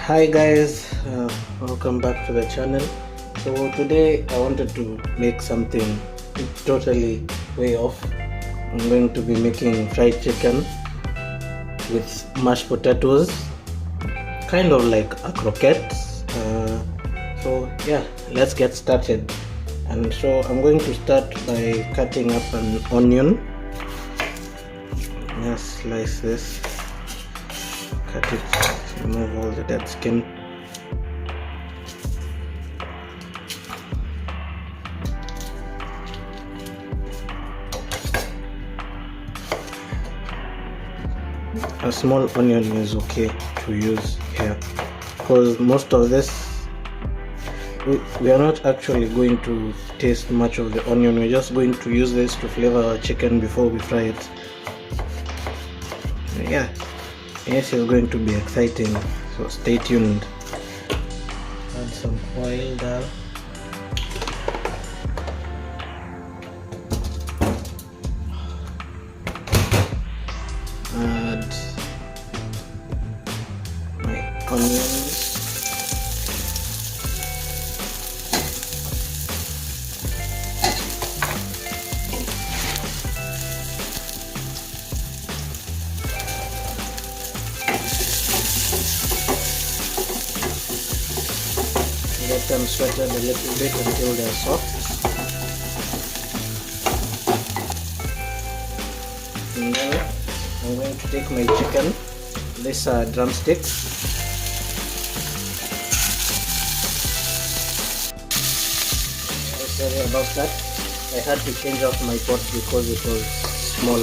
Hi guys, welcome back to the channel. So today I wanted to make something totally way off. I'm going to be making fried chicken with mashed potatoes, kind of like a croquette. So yeah, let's get started. And so I'm going to start by cutting up an onion. Just slice this, cut it, remove all the dead skin. A small onion is okay to use here because most of this we are not actually going to taste much of the onion. We're just going to use this to flavor our chicken before we fry it. Yeah, yes, it's going to be exciting, so stay tuned. Add some oil there. Add my onions. Let them sweat a little bit until they are soft. And then I'm going to take my chicken, this drumstick. Sorry about that. I had to change off my pot because it was small.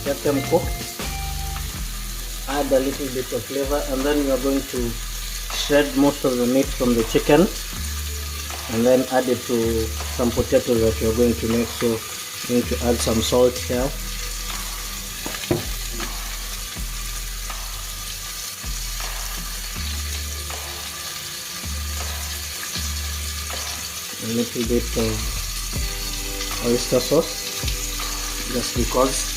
Let them cook. Add a little bit of flavor, and then you are going to shred most of the meat from the chicken and then add it to some potatoes that you are going to make. So I'm going to add some salt here, a little bit of oyster sauce just because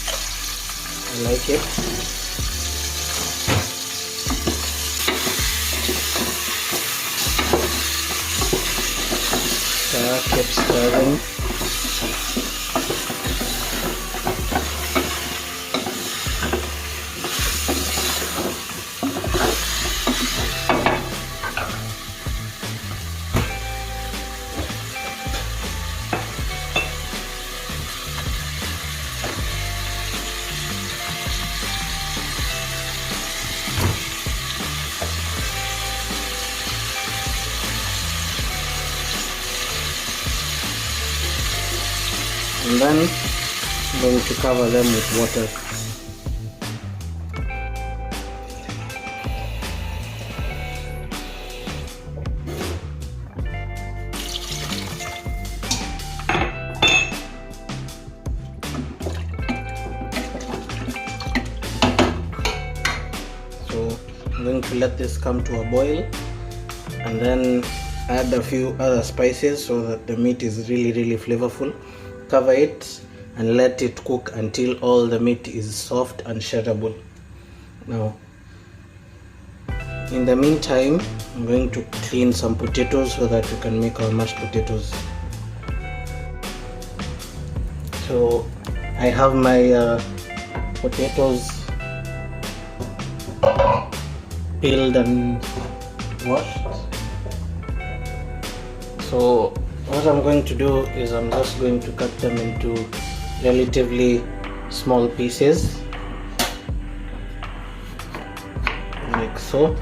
I like it. Keep stirring. And then I'm going to cover them with water. So I'm going to let this come to a boil and then add a few other spices so that the meat is really flavorful. Cover it and let it cook until all the meat is soft and shareable. Now, in the meantime, I'm going to clean some potatoes so that we can make our mashed potatoes. So I have my potatoes peeled and washed. So what I'm going to do is I'm just going to cut them into relatively small pieces, like so.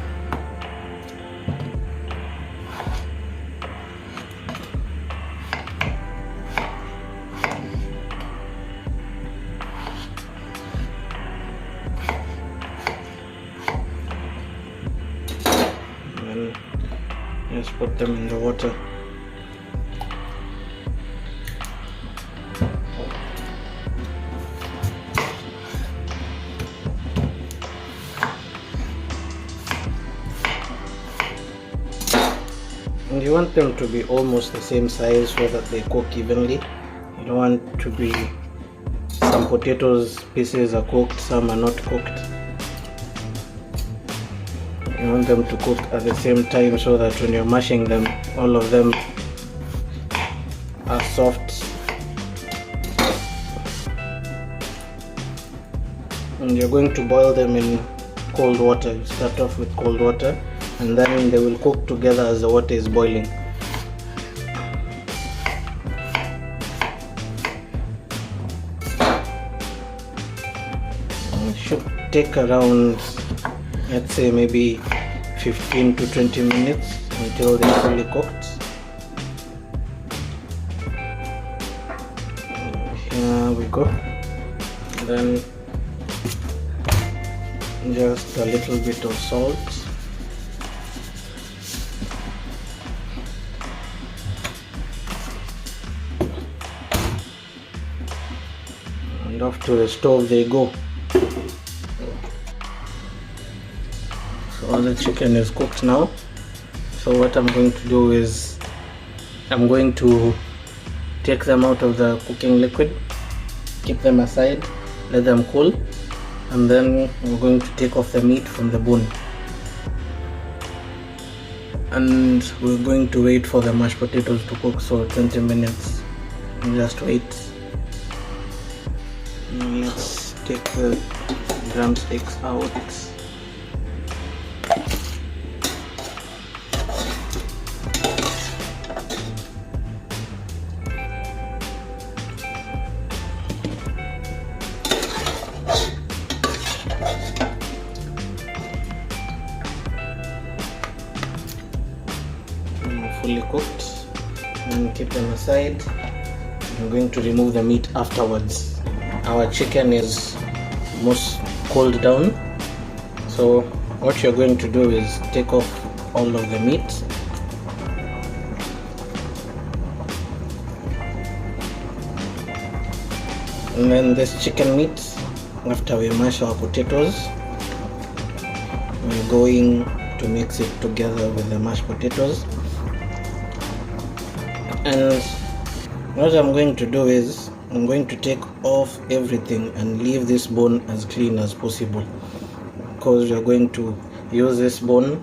And then just put them in the water. And you want them to be almost the same size so that they cook evenly. You don't want to be, some potatoes pieces are cooked, some are not cooked. You want them to cook at the same time so that when you're mashing them, all of them are soft. And you're going to boil them in cold water. You start off with cold water and then they will cook together as the water is boiling. It should take around, let's say, maybe 15 to 20 minutes until they're fully cooked. Here we go. Then just a little bit of salt. And off to the stove they go. So all the chicken is cooked now. So what I'm going to do is I'm going to take them out of the cooking liquid, keep them aside, let them cool, and then we're going to take off the meat from the bone. And we're going to wait for the mashed potatoes to cook, so 20 minutes. Just wait. Let's take the drumsticks out. Fully cooked, and keep them aside. I'm going to remove the meat afterwards. Our chicken is most cooled down, so what you're going to do is take off all of the meat. And then this chicken meat, after we mash our potatoes, we're going to mix it together with the mashed potatoes. And what I'm going to do is I'm going to take off everything and leave this bone as clean as possible, because we're going to use this bone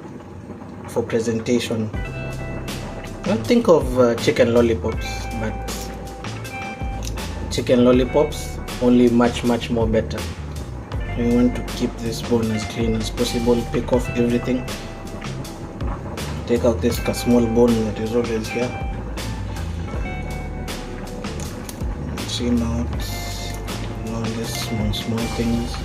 for presentation. Don't think of chicken lollipops, but chicken lollipops only much more better. We want to keep this bone as clean as possible. Pick off everything. Take out this small bone that is always here. Trim out all these small things.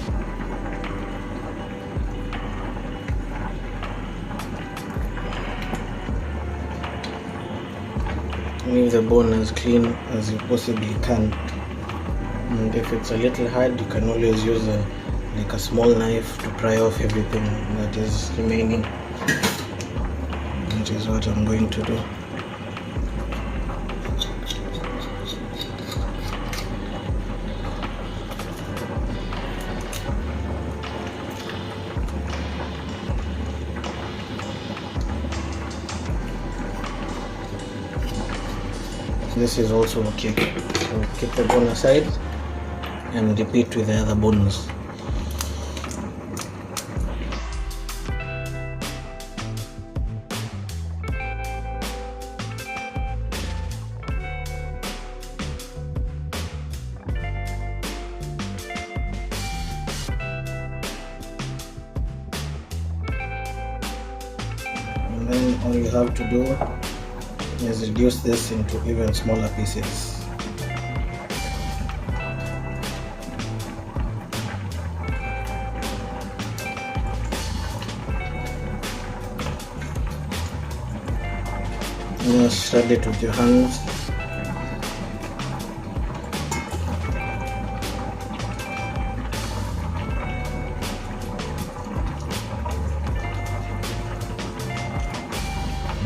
Leave the bone as clean as you possibly can. And if it's a little hard, you can always use like a small knife to pry off everything that is remaining. That is what I'm going to do. This is also okay. So keep the bone aside and repeat with the other bones. And then all you have to do is reduce this into even smaller pieces. Just shred it with your hands.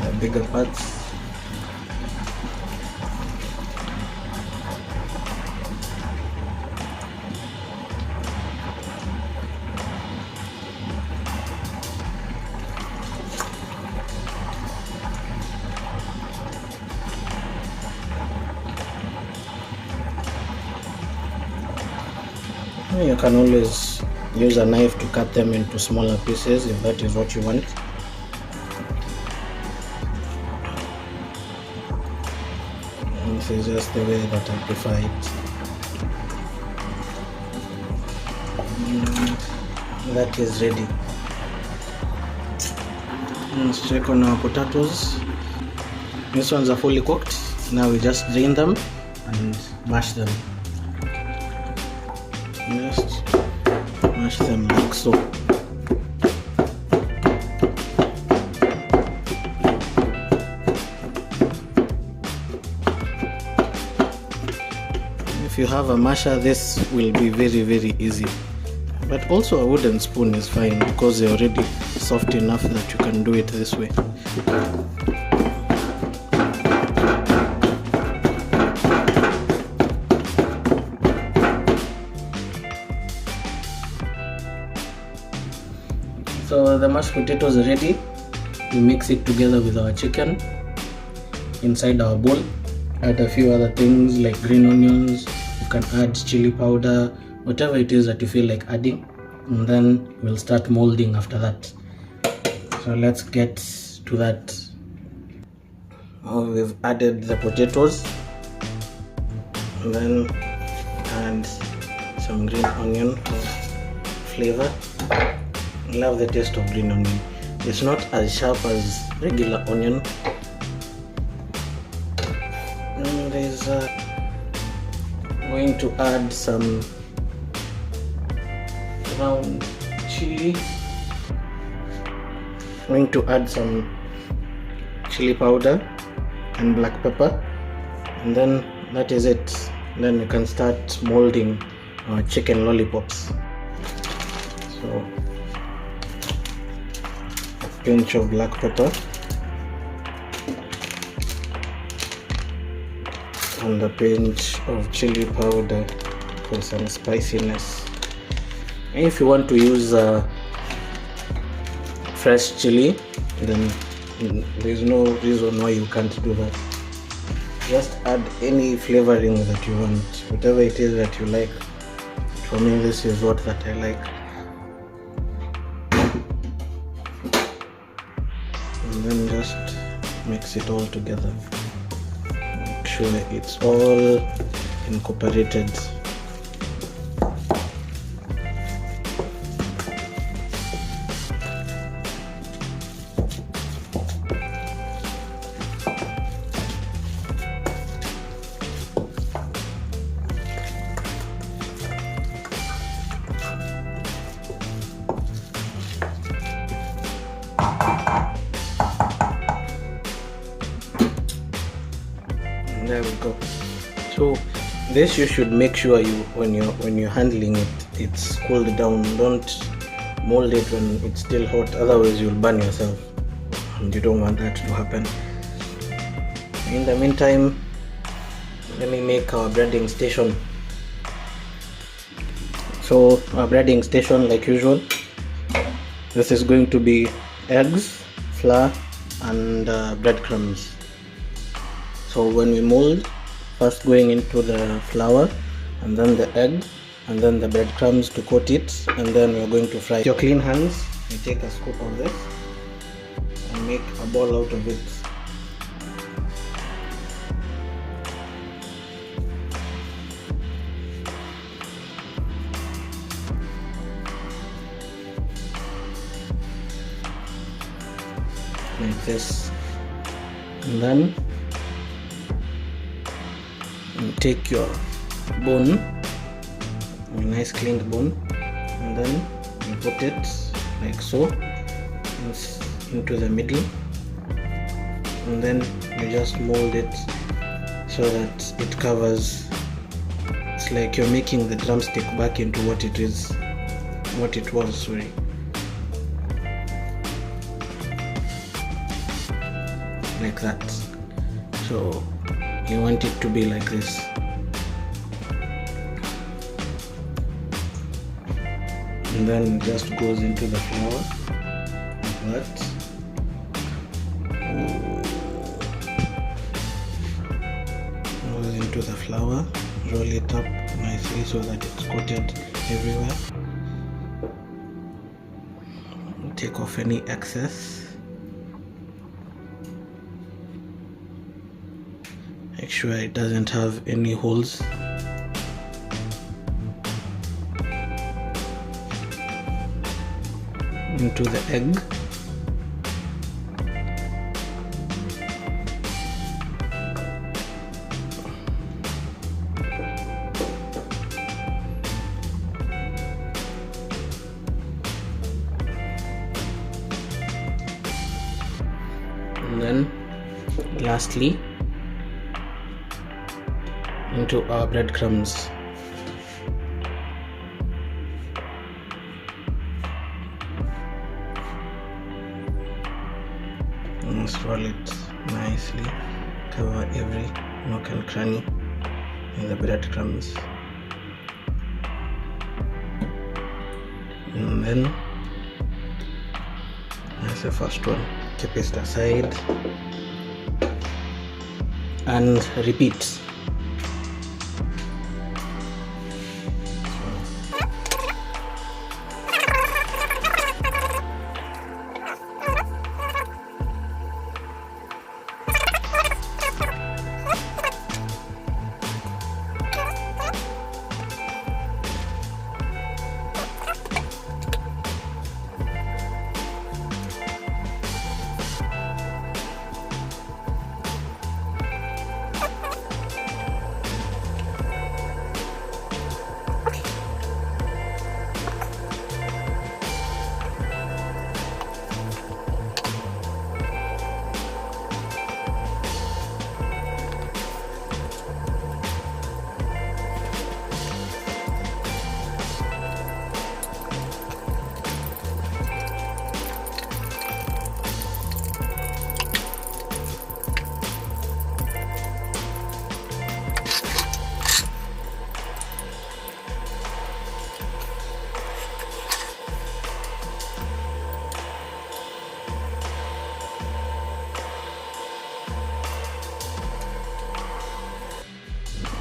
The bigger parts. You can always use a knife to cut them into smaller pieces if that is what you want. And this is just the way that I prefer it. And that is ready. Let's check on our potatoes. These ones are fully cooked. Now we just drain them and mash them. Just mash them like so. If you have a masher, this will be very easy. But also a wooden spoon is fine because they're already soft enough that you can do it this way. So the mashed potatoes are ready. We mix it together with our chicken inside our bowl. Add a few other things like green onions. You can add chili powder, whatever it is that you feel like adding, and then we'll start molding after that. So let's get to that. We've added the potatoes, and then add some green onion for flavor. I love the taste of green onion. It's not as sharp as regular onion. And there's going to add some ground chili. Going to add some chili powder and black pepper, and then that is it. Then you can start molding our chicken lollipops. So a pinch of black pepper and a pinch of chili powder for some spiciness. And if you want to use fresh chili, then there's no reason why you can't do that. Just add any flavoring that you want, whatever it is that you like. For me, this is what that I like. And then just mix it all together. Make sure it's all incorporated. There we go. So this you should make sure you when you're handling it, it's cooled down. Don't mold it when it's still hot, otherwise you'll burn yourself, and you don't want that to happen. In the meantime, let me make our breading station. So our breading station, like usual, this is going to be eggs, flour and breadcrumbs. So when we mold, first going into the flour and then the egg and then the breadcrumbs to coat it, and then we're going to fry. With your clean hands, you take a scoop of this and make a ball out of it. Like this, and then you take your bone, a nice cleaned bone, and then you put it like so into the middle, and then you just mold it so that it covers. It's like you're making the drumstick back into what it was, sorry. Like that. So you want it to be like this. And then it just goes into the flour like that. Goes into the flour, roll it up nicely so that it's coated everywhere. take off any excess. Make sure it doesn't have any holes. Into the egg. And then lastly into our breadcrumbs. And roll it nicely, cover every nook and cranny in the breadcrumbs. And then that's the first one. Keep it aside and repeat.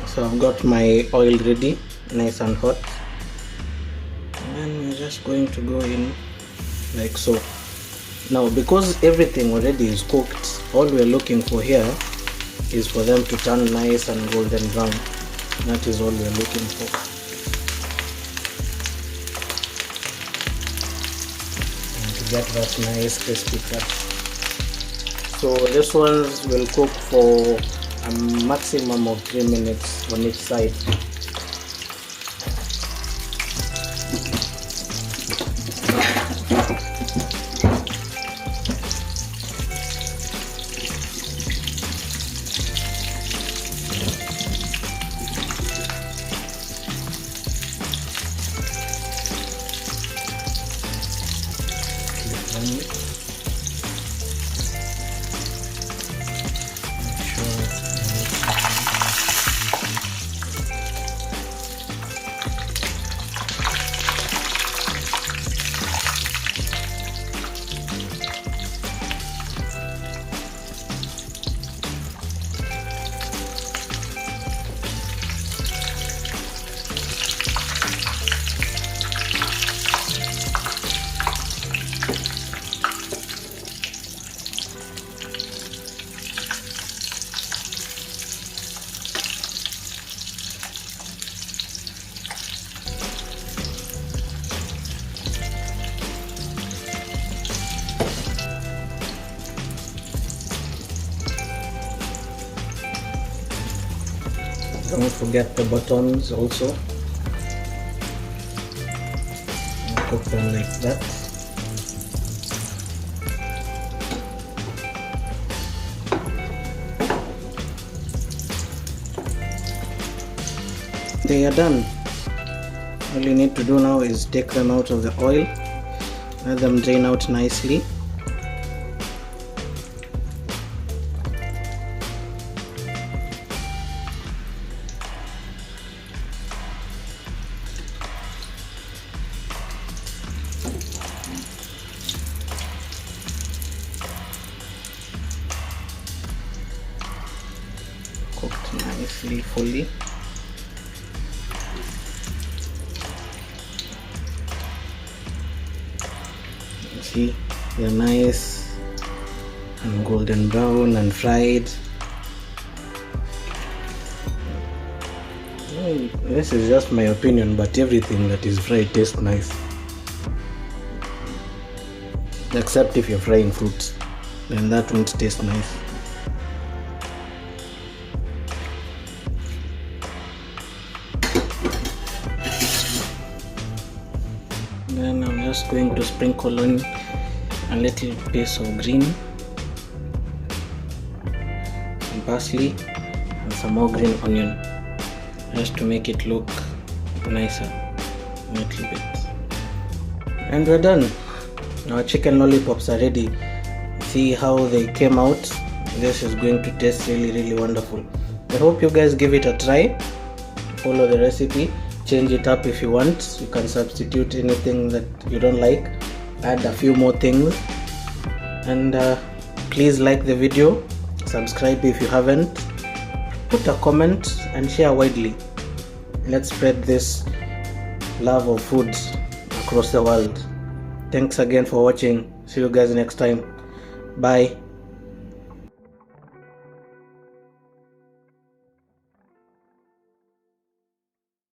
So I've got my oil ready, nice and hot, and then we're just going to go in like so. Now because everything already is cooked, all we're looking for here is for them to turn nice and golden brown. That is all we're looking for. And to get that nice crispy cut. So this one will cook for a maximum of 3 minutes on each side. Don't forget the buttons also. Cook them like that. They are done. All you need to do now is take them out of the oil, let them drain out nicely. Cooked nicely, fully. See, they're nice and golden brown and fried. This is just my opinion, but everything that is fried tastes nice, except if you're frying fruits, then that won't taste nice. Then I'm just going to sprinkle on a little piece of green, some parsley, and some more green onion, just to make it look nicer a little bit. And we're done. Our chicken lollipops are ready. See how they came out. This is going to taste really wonderful. I hope you guys give it a try. Follow the recipe, change it up if you want. You can substitute anything that you don't like, add a few more things, and please like the video, subscribe if you haven't, put a comment and share widely. Let's spread this love of food across the world. Thanks again for watching. See you guys next time. Bye.